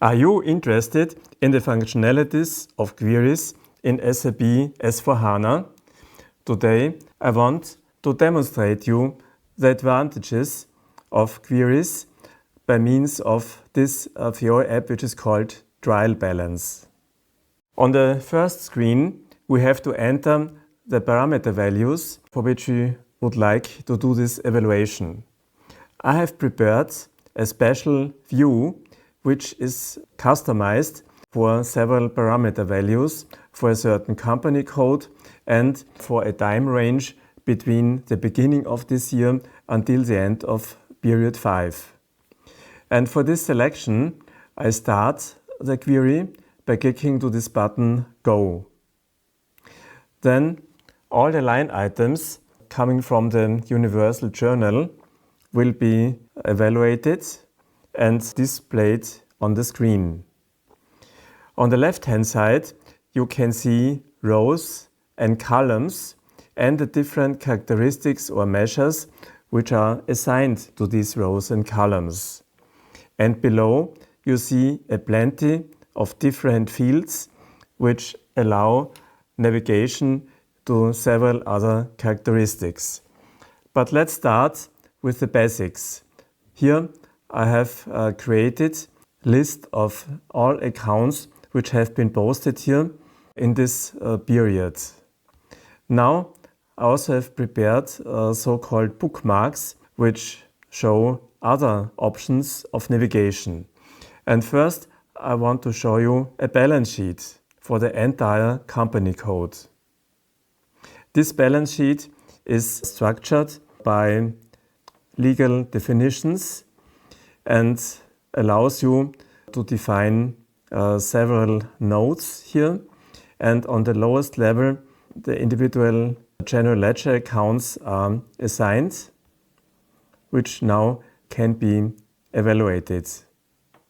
Are you interested in the functionalities of queries in SAP S4HANA? Today I want to demonstrate you the advantages of queries by means of this Fiori app, which is called Trial Balance. On the first screen we have to enter the parameter values for which we would like to do this evaluation. I have prepared a special view which is customized for several parameter values for a certain company code and for a time range between the beginning of this year until the end of period 5. And for this selection, I start the query by clicking to this button Go. Then all the line items coming from the Universal Journal will be evaluated and displayed on the screen. On the left-hand side, you can see rows and columns and the different characteristics or measures which are assigned to these rows and columns. And below, you see a plenty of different fields which allow navigation to several other characteristics. But let's start with the basics. Here I have created a list of all accounts which have been posted here in this period. Now I also have prepared so-called bookmarks which show other options of navigation. And first I want to show you a balance sheet for the entire company code. This balance sheet is structured by legal definitions and allows you to define several nodes here. And on the lowest level, the individual general ledger accounts are assigned, which now can be evaluated.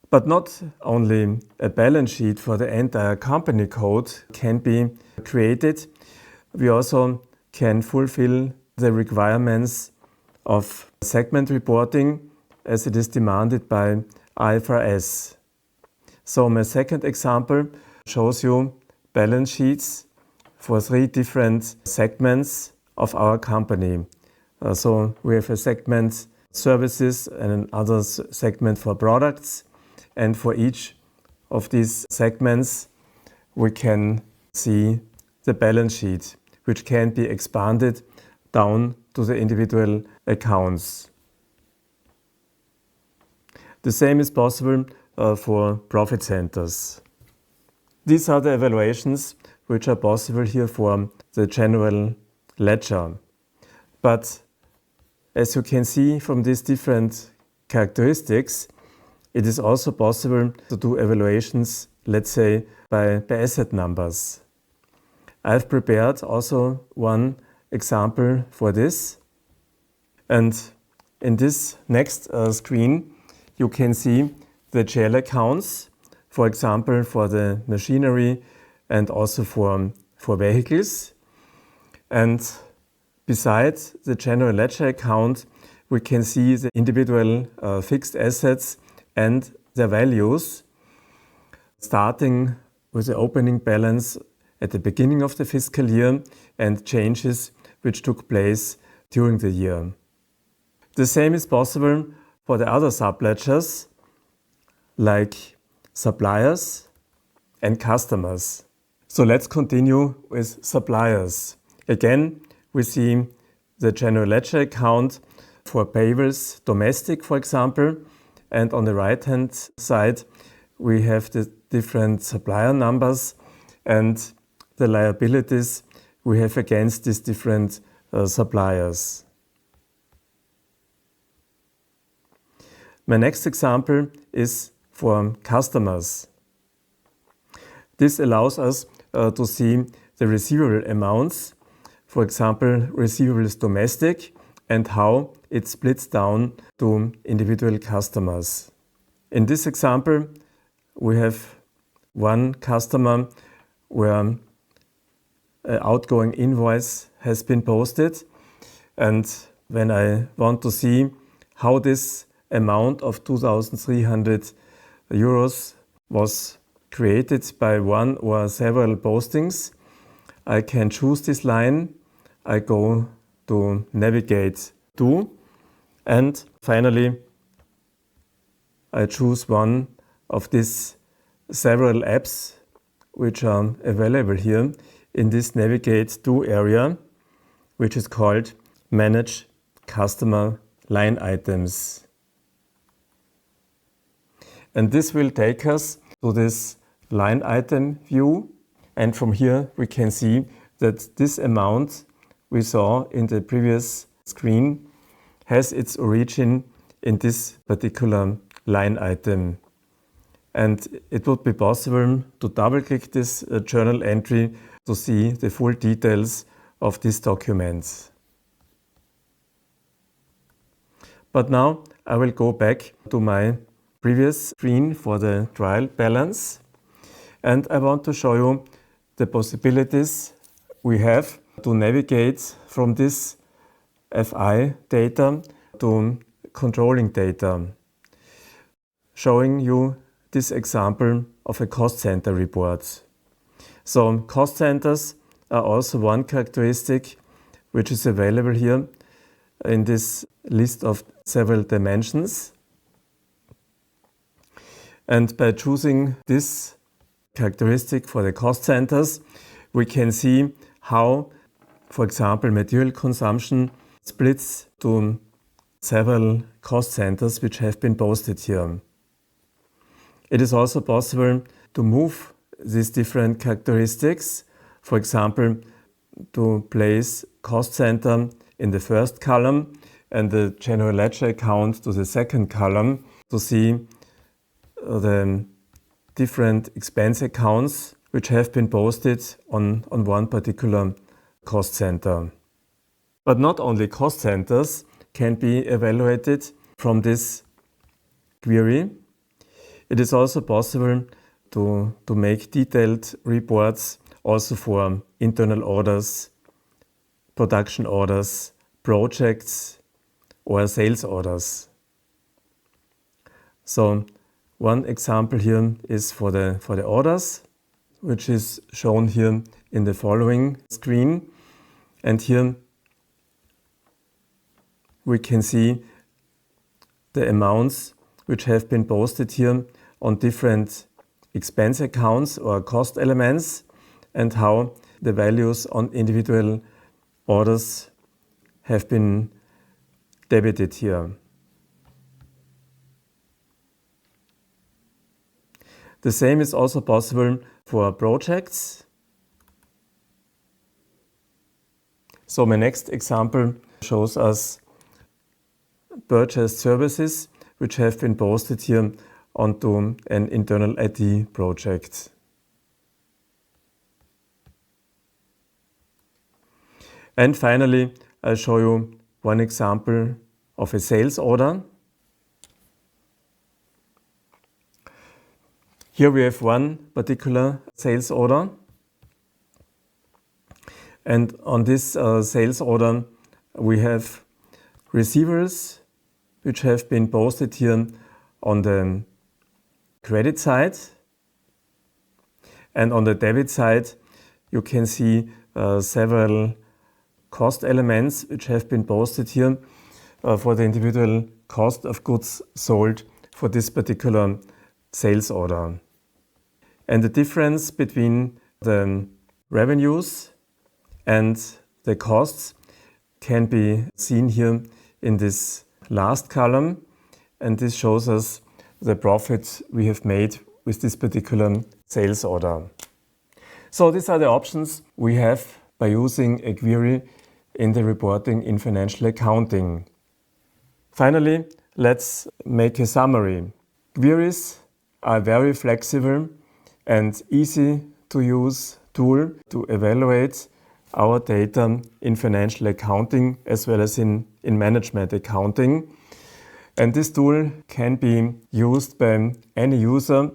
But not only a balance sheet for the entire company code can be created, we also can fulfill the requirements of segment reporting as it is demanded by IFRS. So my second example shows you balance sheets for 3 different segments of our company. So we have a segment services and another segment for products. And for each of these segments, we can see the balance sheet, which can be expanded down to the individual accounts. The same is possible for profit centers. These are the evaluations which are possible here for the general ledger. But as you can see from these different characteristics, it is also possible to do evaluations, let's say, by asset numbers. I've prepared also one example for this. And in this next screen, you can see the GL accounts, for example, for the machinery and also for vehicles. And besides the general ledger account, we can see the individual fixed assets and their values, starting with the opening balance at the beginning of the fiscal year and changes which took place during the year. The same is possible for the other subledgers like suppliers and customers. So let's continue with suppliers. Again, we see the general ledger account for payables domestic, for example, and on the right-hand side we have the different supplier numbers and the liabilities we have against these different suppliers. My next example is for customers. This allows us to see the receivable amounts, for example, receivables domestic, and how it splits down to individual customers. In this example, we have one customer where an outgoing invoice has been posted, and when I want to see how this amount of 2,300 euros was created by one or several postings, I can choose this line. I go to Navigate to, and finally I choose one of these several apps which are available here in this Navigate to area, which is called Manage Customer Line Items. And this will take us to this line item view, and from here we can see that this amount we saw in the previous screen has its origin in this particular line item. And it would be possible to double-click this journal entry to see the full details of this document. But now I will go back to my previous screen for the trial balance, and I want to show you the possibilities we have to navigate from this FI data to controlling data, showing you this example of a cost center report. So cost centers are also one characteristic which is available here in this list of several dimensions. And by choosing this characteristic for the cost centers, we can see how, for example, material consumption splits to several cost centers which have been posted here. It is also possible to move these different characteristics, for example, to place cost center in the first column and the general ledger account to the second column to see the different expense accounts which have been posted on one particular cost center. But not only cost centers can be evaluated from this query. It is also possible to make detailed reports also for internal orders, production orders, projects, or sales orders. So one example here is for the orders, which is shown here in the following screen. And here we can see the amounts which have been posted here on different expense accounts or cost elements, and how the values on individual orders have been debited here. The same is also possible for projects. So my next example shows us purchased services which have been posted here onto an internal IT project. And finally, I'll show you one example of a sales order. Here we have one particular sales order. And on this sales order, we have receivables which have been posted here on the credit side. And on the debit side, you can see several cost elements which have been posted here for the individual cost of goods sold for this particular sales order. And the difference between the revenues and the costs can be seen here in this last column, and this shows us the profit we have made with this particular sales order. So these are the options we have by using a query in the reporting in financial accounting. Finally, let's make a summary. Queries are very flexible and easy to use tool to evaluate our data in financial accounting as well as in management accounting. And this tool can be used by any user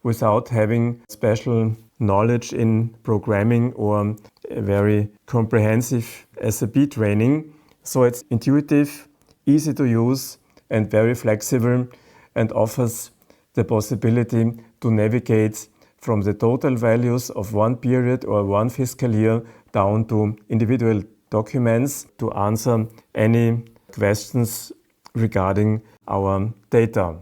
without having special knowledge in programming or a very comprehensive SAP training. So it's intuitive, easy to use, and very flexible, and offers the possibility to navigate from the total values of one period or one fiscal year down to individual documents to answer any questions regarding our data.